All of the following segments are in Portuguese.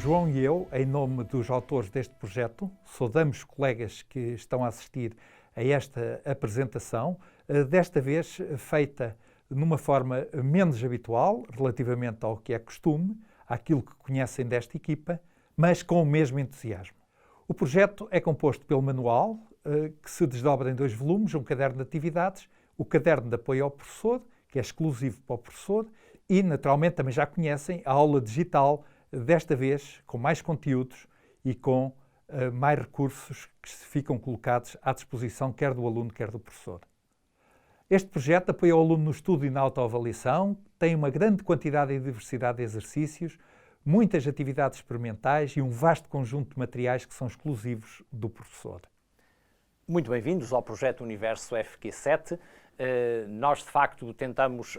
João e eu, em nome dos autores deste projeto, saudamos os colegas que estão a assistir a esta apresentação, desta vez feita numa forma menos habitual, relativamente ao que é costume, àquilo que conhecem desta equipa, mas com o mesmo entusiasmo. O projeto é composto pelo manual, que se desdobra em 2 volumes, um caderno de atividades, o caderno de apoio ao professor, que é exclusivo para o professor, e, naturalmente, também já conhecem a aula digital, desta vez com mais conteúdos e com mais recursos que ficam colocados à disposição quer do aluno, quer do professor. Este projeto apoia o aluno no estudo e na autoavaliação, tem uma grande quantidade e diversidade de exercícios, muitas atividades experimentais e um vasto conjunto de materiais que são exclusivos do professor. Muito bem-vindos ao projeto Universo FQ7. Nós, de facto, tentamos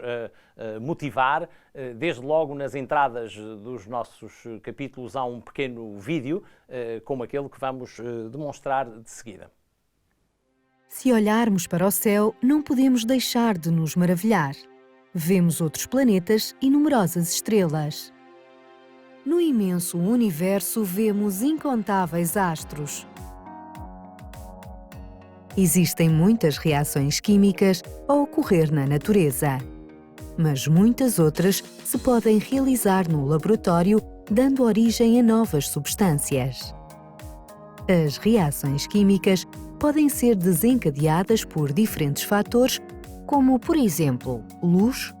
motivar, desde logo nas entradas dos nossos capítulos há um pequeno vídeo, como aquele que vamos demonstrar de seguida. Se olharmos para o céu, não podemos deixar de nos maravilhar. Vemos outros planetas e numerosas estrelas. No imenso universo vemos incontáveis astros. Existem muitas reações químicas a ocorrer na natureza, mas muitas outras se podem realizar no laboratório, dando origem a novas substâncias. As reações químicas podem ser desencadeadas por diferentes fatores, como, por exemplo, luz,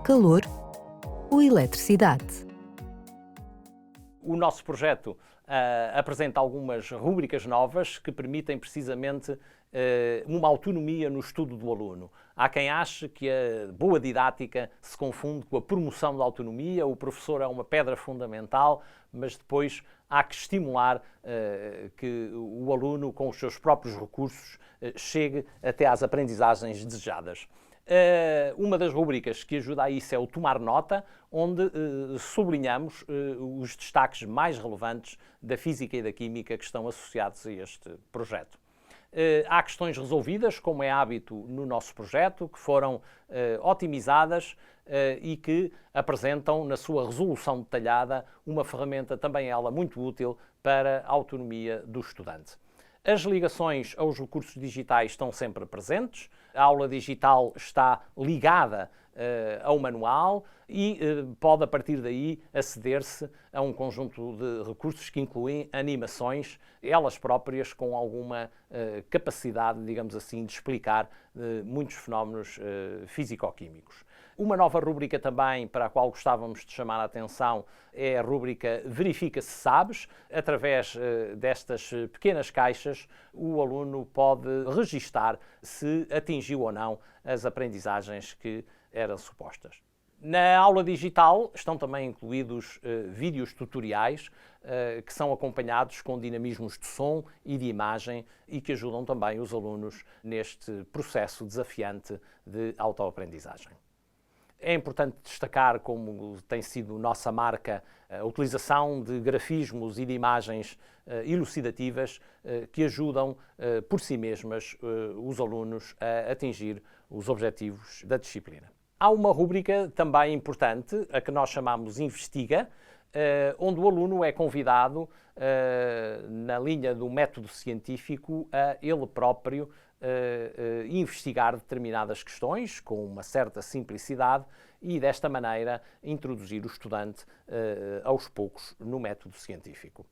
calor ou eletricidade. O nosso projeto apresenta algumas rúbricas novas que permitem precisamente uma autonomia no estudo do aluno. Há quem ache que a boa didática se confunde com a promoção da autonomia, o professor é uma pedra fundamental, mas depois há que estimular que o aluno, com os seus próprios recursos, chegue até às aprendizagens desejadas. Uma das rubricas que ajuda a isso é o Tomar Nota, onde sublinhamos os destaques mais relevantes da física e da química que estão associados a este projeto. Há questões resolvidas, como é hábito no nosso projeto, que foram otimizadas e que apresentam na sua resolução detalhada uma ferramenta também ela muito útil para a autonomia do estudante. As ligações aos recursos digitais estão sempre presentes, a aula digital está ligada ao manual e pode, a partir daí, aceder-se a um conjunto de recursos que incluem animações, elas próprias com alguma capacidade, digamos assim, de explicar muitos fenómenos físico-químicos. Uma nova rúbrica também para a qual gostávamos de chamar a atenção é a rúbrica Verifica se sabes. Através destas pequenas caixas, o aluno pode registar se atingiu ou não as aprendizagens que eram supostas. Na aula digital estão também incluídos vídeos tutoriais que são acompanhados com dinamismos de som e de imagem e que ajudam também os alunos neste processo desafiante de autoaprendizagem. É importante destacar, como tem sido nossa marca, a utilização de grafismos e de imagens elucidativas que ajudam por si mesmas os alunos a atingir os objetivos da disciplina. Há uma rúbrica também importante, a que nós chamamos Investiga, onde o aluno é convidado, na linha do método científico, a ele próprio investigar determinadas questões com uma certa simplicidade e, desta maneira, introduzir o estudante aos poucos no método científico.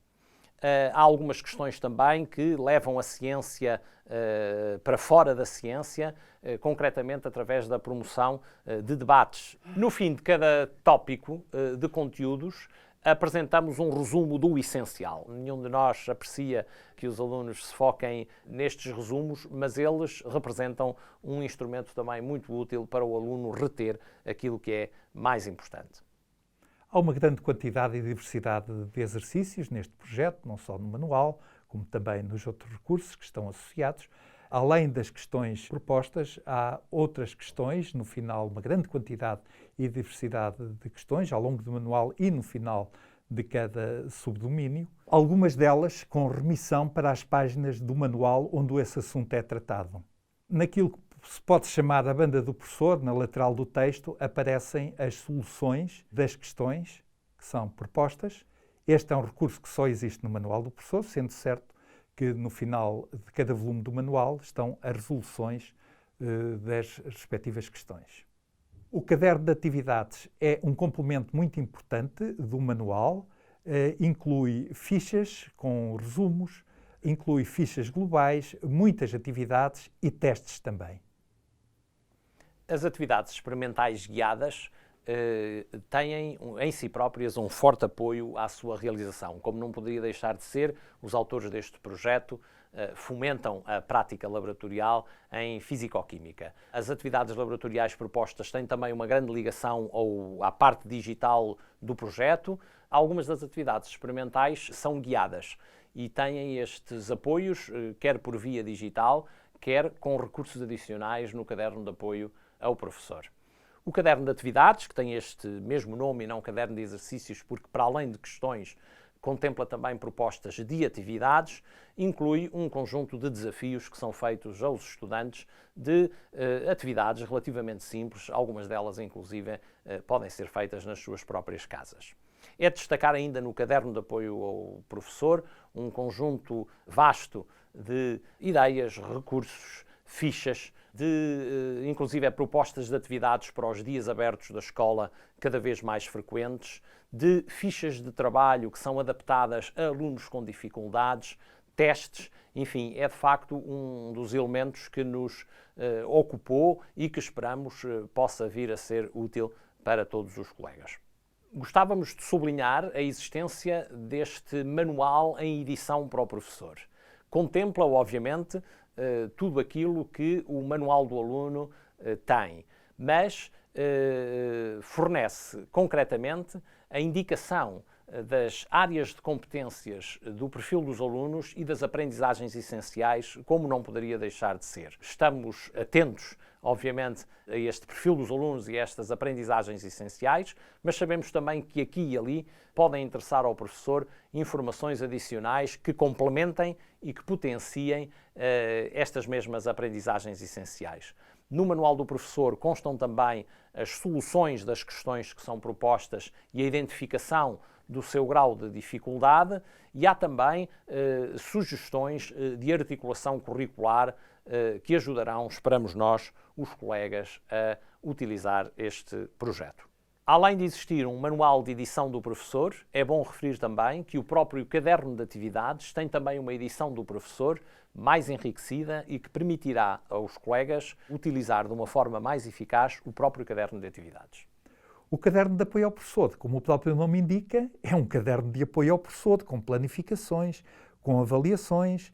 Há algumas questões também que levam a ciência para fora da ciência, concretamente através da promoção de debates. No fim de cada tópico de conteúdos, apresentamos um resumo do essencial. Nenhum de nós aprecia que os alunos se foquem nestes resumos, mas eles representam um instrumento também muito útil para o aluno reter aquilo que é mais importante. Há uma grande quantidade e diversidade de exercícios neste projeto, não só no manual, como também nos outros recursos que estão associados. Além das questões propostas, há outras questões, no final uma grande quantidade e diversidade de questões, ao longo do manual e no final de cada subdomínio. Algumas delas com remissão para as páginas do manual onde esse assunto é tratado. Naquilo que se pode chamar a banda do professor, na lateral do texto, aparecem as soluções das questões que são propostas Este é um recurso que só existe no Manual do Professor, sendo certo que no final de cada volume do manual estão as resoluções das respectivas questões. O caderno de atividades é um complemento muito importante do manual, inclui fichas com resumos, inclui fichas globais, muitas atividades e testes também. As atividades experimentais guiadas têm em si próprias um forte apoio à sua realização. Como não poderia deixar de ser, os autores deste projeto fomentam a prática laboratorial em fisicoquímica. As atividades laboratoriais propostas têm também uma grande ligação à parte digital do projeto. Algumas das atividades experimentais são guiadas e têm estes apoios, quer por via digital, quer com recursos adicionais no caderno de apoio ao professor. O caderno de atividades, que tem este mesmo nome e não caderno de exercícios, porque para além de questões contempla também propostas de atividades, inclui um conjunto de desafios que são feitos aos estudantes de atividades relativamente simples, algumas delas inclusive podem ser feitas nas suas próprias casas. É de destacar ainda no caderno de apoio ao professor um conjunto vasto de ideias, recursos, fichas, inclusive propostas de atividades para os dias abertos da escola cada vez mais frequentes, de fichas de trabalho que são adaptadas a alunos com dificuldades, testes, enfim, é de facto um dos elementos que nos ocupou e que esperamos possa vir a ser útil para todos os colegas. Gostávamos de sublinhar a existência deste manual em edição para o professor. Contempla, obviamente, tudo aquilo que o manual do aluno tem, mas fornece concretamente a indicação das áreas de competências do perfil dos alunos e das aprendizagens essenciais, como não poderia deixar de ser. Estamos atentos, obviamente, a este perfil dos alunos e a estas aprendizagens essenciais, mas sabemos também que aqui e ali podem interessar ao professor informações adicionais que complementem e que potenciem estas mesmas aprendizagens essenciais. No Manual do Professor constam também as soluções das questões que são propostas e a identificação do seu grau de dificuldade, e há também sugestões de articulação curricular que ajudarão, esperamos nós, os colegas a utilizar este projeto. Além de existir um manual de edição do professor, é bom referir também que o próprio caderno de atividades tem também uma edição do professor mais enriquecida e que permitirá aos colegas utilizar de uma forma mais eficaz o próprio caderno de atividades. O caderno de apoio ao professor, como o próprio nome indica, é um caderno de apoio ao professor, com planificações, com avaliações,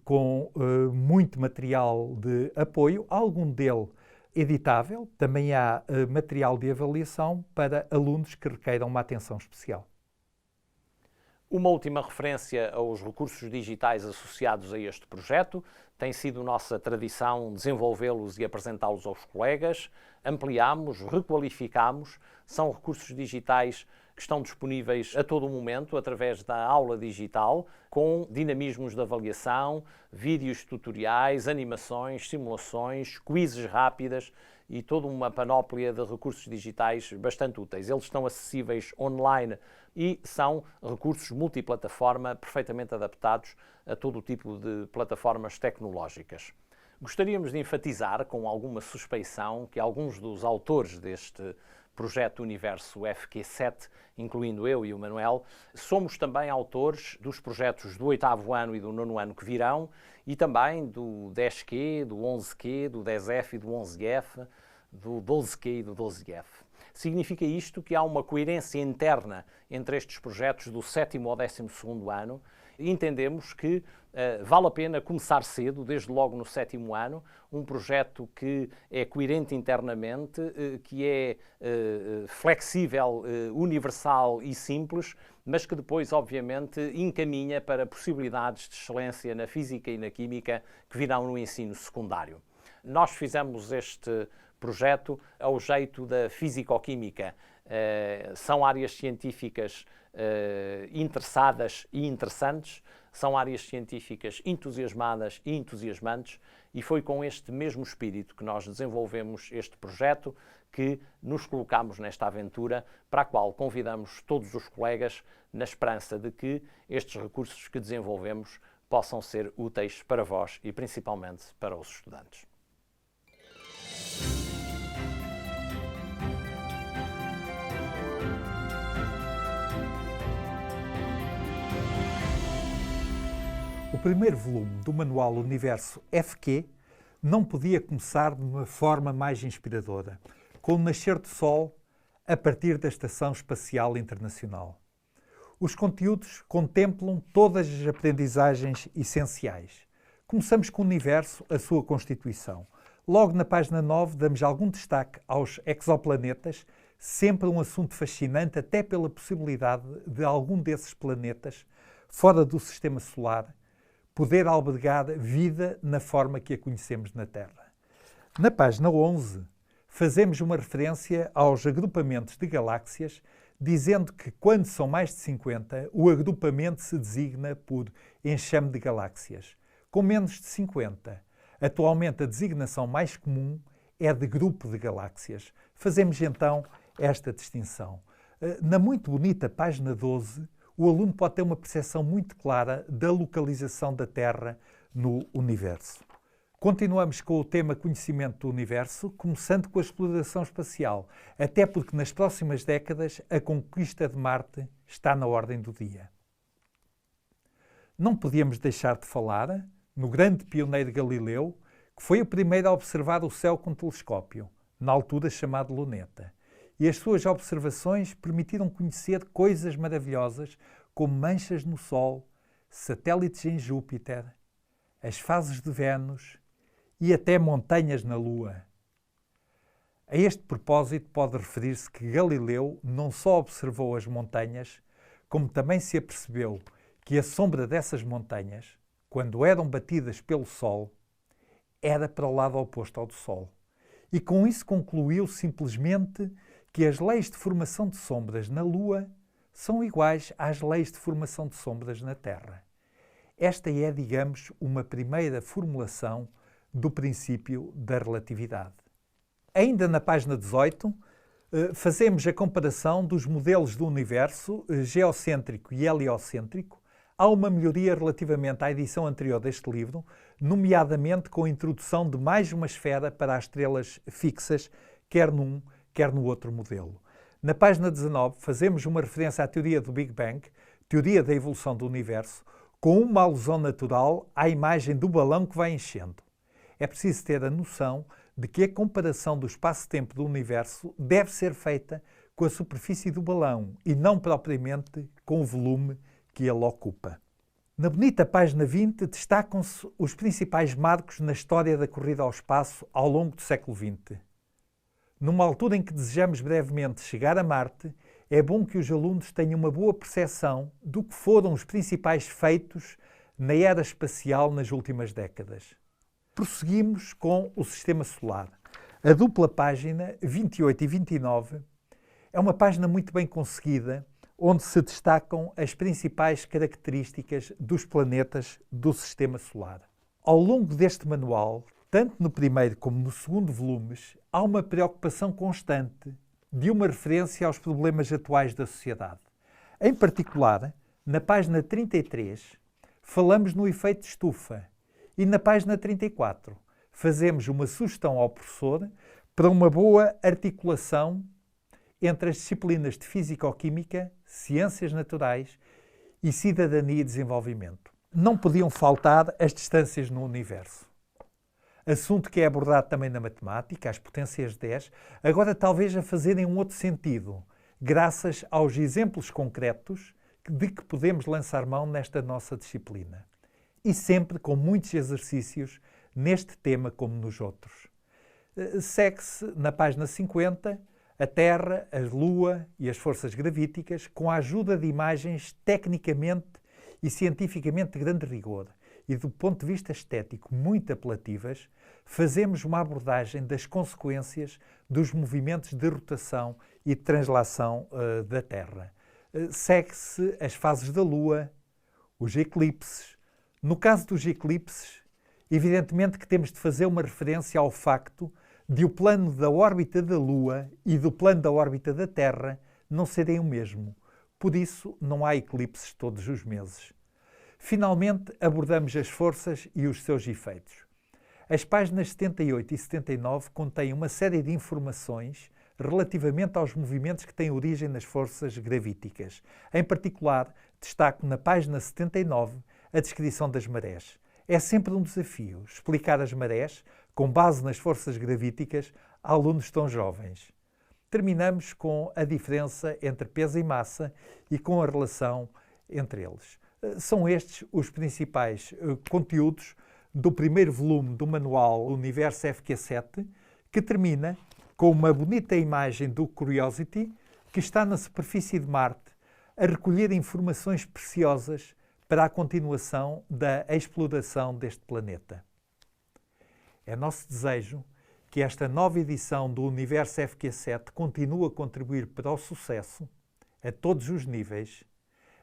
com muito material de apoio, algum dele editável. Também há material de avaliação para alunos que requeiram uma atenção especial. Uma última referência aos recursos digitais associados a este projeto. Tem sido nossa tradição desenvolvê-los e apresentá-los aos colegas. Ampliámos, requalificámos. São recursos digitais que estão disponíveis a todo momento através da aula digital, com dinamismos de avaliação, vídeos tutoriais, animações, simulações, quizzes rápidas e toda uma panóplia de recursos digitais bastante úteis. Eles estão acessíveis online e são recursos multiplataforma perfeitamente adaptados a todo o tipo de plataformas tecnológicas. Gostaríamos de enfatizar, com alguma suspeição, que alguns dos autores deste projeto Universo FQ7, incluindo eu e o Manuel, somos também autores dos projetos do 8º ano e do 9º ano que virão e também do 10Q, do 11Q, do 10F e do 11F, do 12Q e do 12F. Significa isto que há uma coerência interna entre estes projetos do 7º ao 12º ano e entendemos que vale a pena começar cedo, desde logo no 7º ano, um projeto que é coerente internamente, que é flexível, universal e simples, mas que depois, obviamente, encaminha para possibilidades de excelência na física e na química que virão no ensino secundário. Nós fizemos este projeto ao jeito da fisicoquímica. São áreas científicas interessadas e interessantes, são áreas científicas entusiasmadas e entusiasmantes e foi com este mesmo espírito que nós desenvolvemos este projeto, que nos colocamos nesta aventura, para a qual convidamos todos os colegas na esperança de que estes recursos que desenvolvemos possam ser úteis para vós e principalmente para os estudantes. O primeiro volume do manual Universo FQ não podia começar de uma forma mais inspiradora, com o nascer do Sol a partir da Estação Espacial Internacional. Os conteúdos contemplam todas as aprendizagens essenciais. Começamos com o Universo, a sua constituição. Logo na página 9 damos algum destaque aos exoplanetas, sempre um assunto fascinante, até pela possibilidade de algum desses planetas, fora do Sistema Solar, poder albergar vida na forma que a conhecemos na Terra. Na página 11, fazemos uma referência aos agrupamentos de galáxias, dizendo que quando são mais de 50, o agrupamento se designa por enxame de galáxias. Com menos de 50, atualmente a designação mais comum é de grupo de galáxias. Fazemos então esta distinção. Na muito bonita página 12, o aluno pode ter uma percepção muito clara da localização da Terra no universo. Continuamos com o tema Conhecimento do Universo, começando com a exploração espacial, até porque nas próximas décadas a conquista de Marte está na ordem do dia. Não podíamos deixar de falar no grande pioneiro Galileu, que foi o primeiro a observar o céu com telescópio, na altura chamado luneta. E as suas observações permitiram conhecer coisas maravilhosas como manchas no Sol, satélites em Júpiter, as fases de Vênus e até montanhas na Lua. A este propósito pode referir-se que Galileu não só observou as montanhas, como também se apercebeu que a sombra dessas montanhas, quando eram batidas pelo Sol, era para o lado oposto ao do Sol. E com isso concluiu simplesmente que as leis de formação de sombras na Lua são iguais às leis de formação de sombras na Terra. Esta é, digamos, uma primeira formulação do princípio da relatividade. Ainda na página 18, fazemos a comparação dos modelos do universo geocêntrico e heliocêntrico. Há uma melhoria relativamente à edição anterior deste livro, nomeadamente com a introdução de mais uma esfera para as estrelas fixas, quer num, quer no outro modelo. Na página 19, fazemos uma referência à teoria do Big Bang, teoria da evolução do universo, com uma alusão natural à imagem do balão que vai enchendo. É preciso ter a noção de que a comparação do espaço-tempo do universo deve ser feita com a superfície do balão e não propriamente com o volume que ele ocupa. Na bonita página 20 destacam-se os principais marcos na história da corrida ao espaço ao longo do século XX. Numa altura em que desejamos brevemente chegar a Marte, é bom que os alunos tenham uma boa percepção do que foram os principais feitos na era espacial nas últimas décadas. Prosseguimos com o Sistema Solar. A dupla página 28 e 29 é uma página muito bem conseguida, onde se destacam as principais características dos planetas do Sistema Solar. Ao longo deste manual, tanto no primeiro como no segundo volumes, há uma preocupação constante de uma referência aos problemas atuais da sociedade. Em particular, na página 33, falamos no efeito de estufa e na página 34 fazemos uma sugestão ao professor para uma boa articulação entre as disciplinas de Físico-Química, Ciências Naturais e Cidadania e Desenvolvimento. Não podiam faltar as distâncias no universo. Assunto que é abordado também na matemática, as potências 10, agora talvez a fazerem um outro sentido, graças aos exemplos concretos de que podemos lançar mão nesta nossa disciplina. E sempre com muitos exercícios neste tema como nos outros. Segue-se na página 50 a Terra, a Lua e as forças gravíticas com a ajuda de imagens tecnicamente e cientificamente de grande rigor e do ponto de vista estético muito apelativas, fazemos uma abordagem das consequências dos movimentos de rotação e de translação da Terra. Segue-se as fases da Lua, os eclipses. No caso dos eclipses, Evidentemente que temos de fazer uma referência ao facto de o plano da órbita da Lua e do plano da órbita da Terra não serem o mesmo. Por isso, não há eclipses todos os meses. Finalmente, abordamos as forças e os seus efeitos. As páginas 78 e 79 contêm uma série de informações relativamente aos movimentos que têm origem nas forças gravíticas. Em particular, destaco na página 79 a descrição das marés. É sempre um desafio explicar as marés com base nas forças gravíticas a alunos tão jovens. Terminamos com a diferença entre peso e massa e com a relação entre eles. São estes os principais conteúdos do primeiro volume do manual Universo FQ7, que termina com uma bonita imagem do Curiosity, que está na superfície de Marte a recolher informações preciosas para a continuação da exploração deste planeta. É nosso desejo que esta nova edição do Universo FQ7 continue a contribuir para o sucesso, a todos os níveis,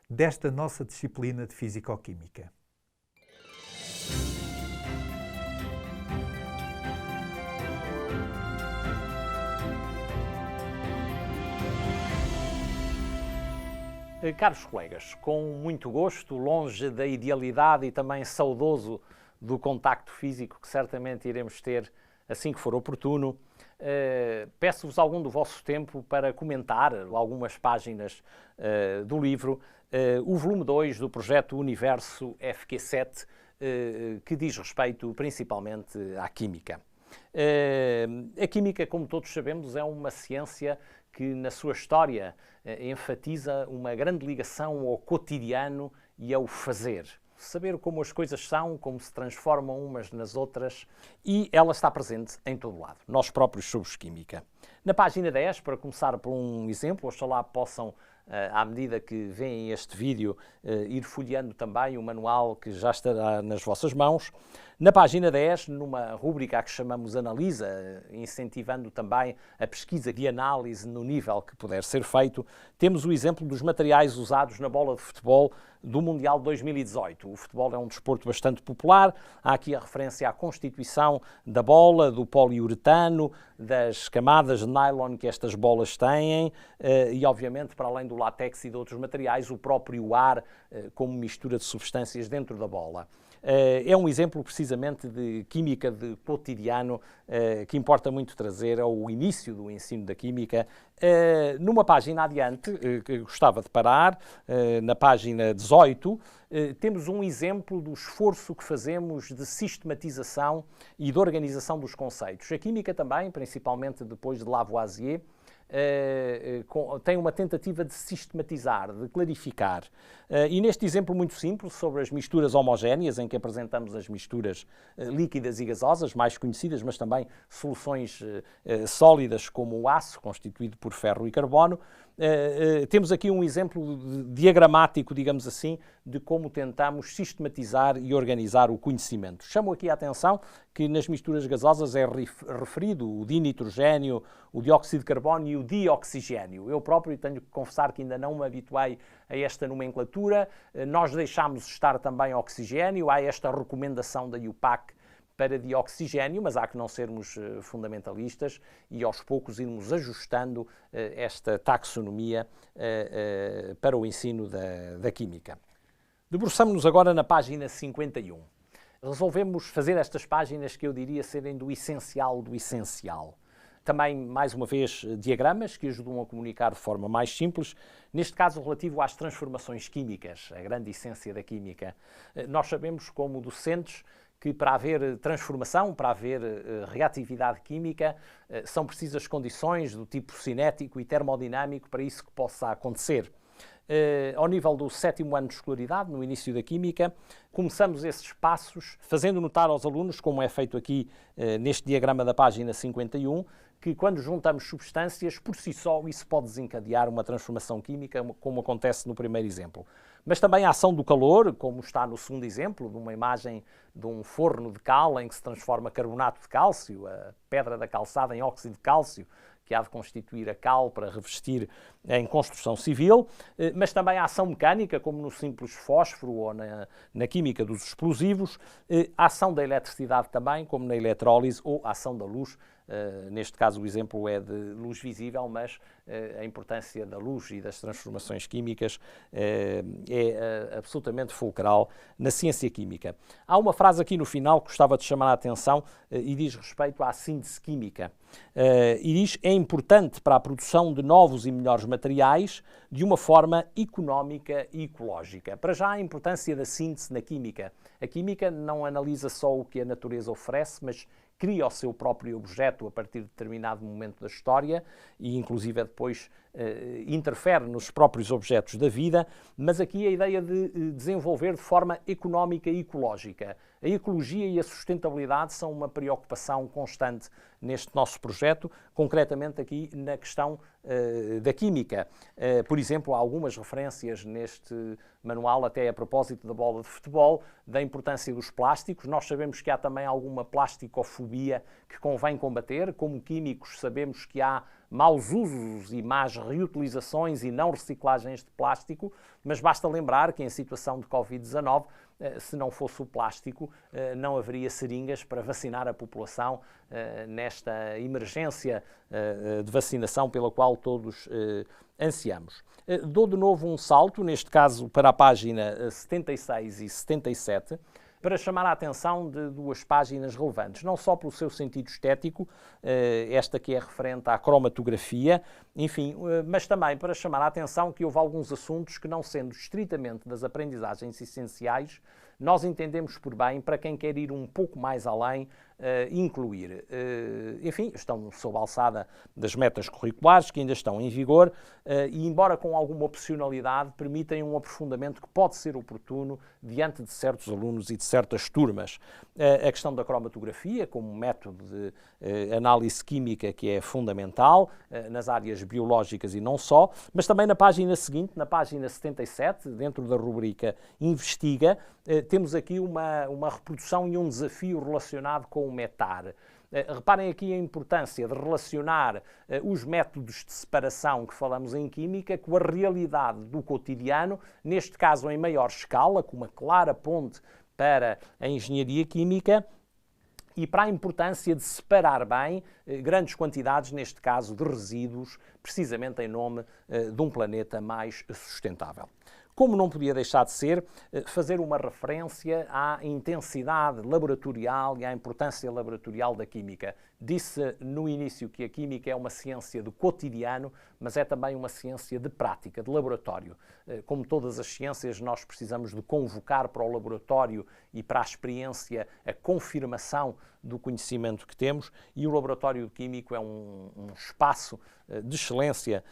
desta nossa disciplina de Físico-Química. Caros colegas, com muito gosto, longe da idealidade e também saudoso do contacto físico que certamente iremos ter assim que for oportuno, peço-vos algum do vosso tempo para comentar algumas páginas do livro, o volume 2 do projeto Universo FQ7, que diz respeito principalmente à química. A química, como todos sabemos, é uma ciência que na sua história enfatiza uma grande ligação ao cotidiano e ao fazer. Saber como as coisas são, como se transformam umas nas outras, e ela está presente em todo lado. Nós próprios somos química. Na página 10, para começar por um exemplo, oxalá possam, à medida que veem este vídeo, ir folheando também o manual que já estará nas vossas mãos. Na página 10, numa rúbrica que chamamos Analisa, incentivando também a pesquisa e análise no nível que puder ser feito, temos o exemplo dos materiais usados na bola de futebol do Mundial 2018. O futebol é um desporto bastante popular. Há aqui a referência à constituição da bola, do poliuretano, das camadas de nylon que estas bolas têm e, obviamente, para além do látex e de outros materiais, o próprio ar como mistura de substâncias dentro da bola. É um exemplo precisamente de química de cotidiano que importa muito trazer ao início do ensino da química. Numa página adiante, que gostava de parar, na página 18, temos um exemplo do esforço que fazemos de sistematização e de organização dos conceitos. A química também, principalmente depois de Lavoisier, tem uma tentativa de sistematizar, de clarificar. E neste exemplo muito simples, sobre as misturas homogéneas, em que apresentamos as misturas líquidas e gasosas, mais conhecidas, mas também soluções sólidas, como o aço, constituído por ferro e carbono, temos aqui um exemplo diagramático, digamos assim, de como tentamos sistematizar e organizar o conhecimento. Chamo aqui a atenção que nas misturas gasosas é referido o dinitrogênio, o dióxido de carbono e o dioxigênio. Eu próprio tenho que confessar que ainda não me habituei a esta nomenclatura. Nós deixámos estar também oxigênio, há esta recomendação da IUPAC para dioxigênio, mas há que não sermos fundamentalistas e aos poucos irmos ajustando esta taxonomia para o ensino da química. Debruçamos-nos agora na página 51. Resolvemos fazer estas páginas que eu diria serem do essencial do essencial. Também, mais uma vez, diagramas que ajudam a comunicar de forma mais simples, neste caso relativo às transformações químicas, a grande essência da química. Nós sabemos, como docentes, que para haver transformação, para haver reatividade química, são precisas condições do tipo cinético e termodinâmico para isso que possa acontecer. Ao nível do 7º ano de escolaridade, no início da química, começamos esses passos fazendo notar aos alunos, como é feito aqui neste diagrama da página 51, que quando juntamos substâncias, por si só, isso pode desencadear uma transformação química, como acontece no primeiro exemplo. Mas também a ação do calor, como está no segundo exemplo, de uma imagem de um forno de cal em que se transforma carbonato de cálcio, a pedra da calçada em óxido de cálcio, que há de constituir a cal para revestir em construção civil, mas também a ação mecânica, como no simples fósforo ou na química dos explosivos, a ação da eletricidade também, como na eletrólise, ou a ação da luz. Neste caso o exemplo é de luz visível, mas a importância da luz e das transformações químicas é absolutamente fulcral na ciência química. Há uma frase aqui no final que gostava de chamar a atenção e diz respeito à síntese química. E diz: é importante para a produção de novos e melhores materiais de uma forma económica e ecológica. Para já, a importância da síntese na química. A química não analisa só o que a natureza oferece, mas cria o seu próprio objeto a partir de determinado momento da história e, inclusive, depois interfere nos próprios objetos da vida, mas aqui a ideia de desenvolver de forma económica e ecológica. A ecologia e a sustentabilidade são uma preocupação constante neste nosso projeto, concretamente aqui na questão da química. Por exemplo, há algumas referências neste manual, até a propósito da bola de futebol, da importância dos plásticos. Nós sabemos que há também alguma plasticofobia que convém combater. Como químicos, sabemos que há maus usos e más reutilizações e não reciclagens de plástico, mas basta lembrar que em situação de Covid-19, se não fosse o plástico, não haveria seringas para vacinar a população nesta emergência de vacinação pela qual todos ansiamos. Dou de novo um salto, neste caso para a página 76 e 77, para chamar a atenção de duas páginas relevantes, não só pelo seu sentido estético, esta que é referente à cromatografia, enfim, mas também para chamar a atenção que houve alguns assuntos que, não sendo estritamente das aprendizagens essenciais, nós entendemos por bem, para quem quer ir um pouco mais além, incluir. Enfim, estão sob a alçada das metas curriculares que ainda estão em vigor e, embora com alguma opcionalidade, permitem um aprofundamento que pode ser oportuno diante de certos alunos e de certas turmas. A questão da cromatografia como método de análise química, que é fundamental nas áreas biológicas e não só, mas também na página seguinte, na página 77, dentro da rubrica Investiga, temos aqui uma reprodução e um desafio relacionado com o METAR. Reparem aqui a importância de relacionar os métodos de separação que falamos em química com a realidade do cotidiano, neste caso em maior escala, com uma clara ponte para a engenharia química, e para a importância de separar bem grandes quantidades, neste caso de resíduos, precisamente em nome de um planeta mais sustentável. Como não podia deixar de ser, fazer uma referência à intensidade laboratorial e à importância laboratorial da química. Disse no início que a química é uma ciência do cotidiano, mas é também uma ciência de prática, de laboratório. Como todas as ciências, nós precisamos de convocar para o laboratório e para a experiência a confirmação do conhecimento que temos, e o laboratório químico é um espaço de excelência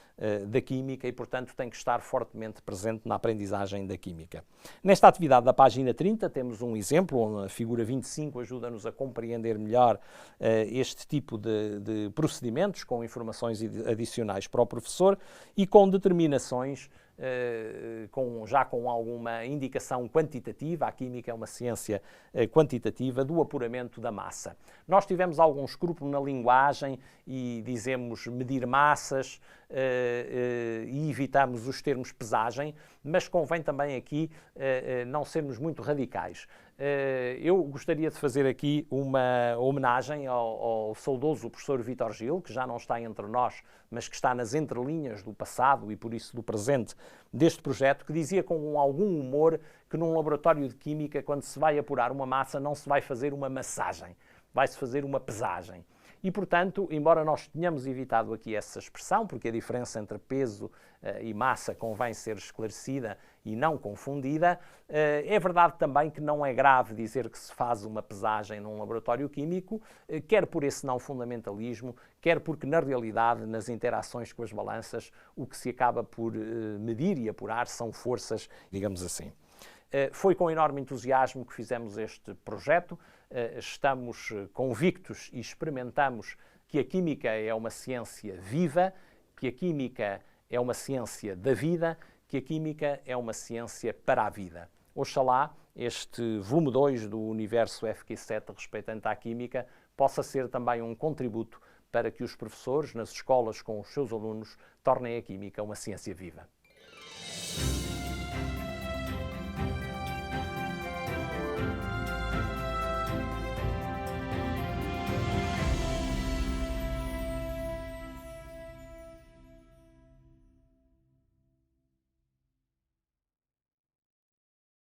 da química e, portanto, tem que estar fortemente presente na aprendizagem da química. Nesta atividade da página 30 temos um exemplo, onde a figura 25 ajuda-nos a compreender melhor este tipo de procedimentos, com informações adicionais para o professor e com determinações já com alguma indicação quantitativa. A química é uma ciência quantitativa do apuramento da massa. Nós tivemos algum escrúpulo na linguagem e dizemos medir massas e evitamos os termos pesagem, mas convém também aqui não sermos muito radicais. Eu gostaria de fazer aqui uma homenagem ao saudoso professor Vítor Gil, que já não está entre nós, mas que está nas entrelinhas do passado e, por isso, do presente deste projeto, que dizia com algum humor que num laboratório de química, quando se vai apurar uma massa, não se vai fazer uma massagem, vai-se fazer uma pesagem. E, portanto, embora nós tenhamos evitado aqui essa expressão, porque a diferença entre peso e massa convém ser esclarecida e não confundida, é verdade também que não é grave dizer que se faz uma pesagem num laboratório químico, quer por esse não fundamentalismo, quer porque, na realidade, nas interações com as balanças, o que se acaba por medir e apurar são forças, digamos assim. Foi com enorme entusiasmo que fizemos este projeto. Estamos convictos e experimentamos que a química é uma ciência viva, que a química é uma ciência da vida, que a química é uma ciência para a vida. Oxalá este volume 2 do Universo FQ7 respeitante à química possa ser também um contributo para que os professores, nas escolas com os seus alunos, tornem a química uma ciência viva.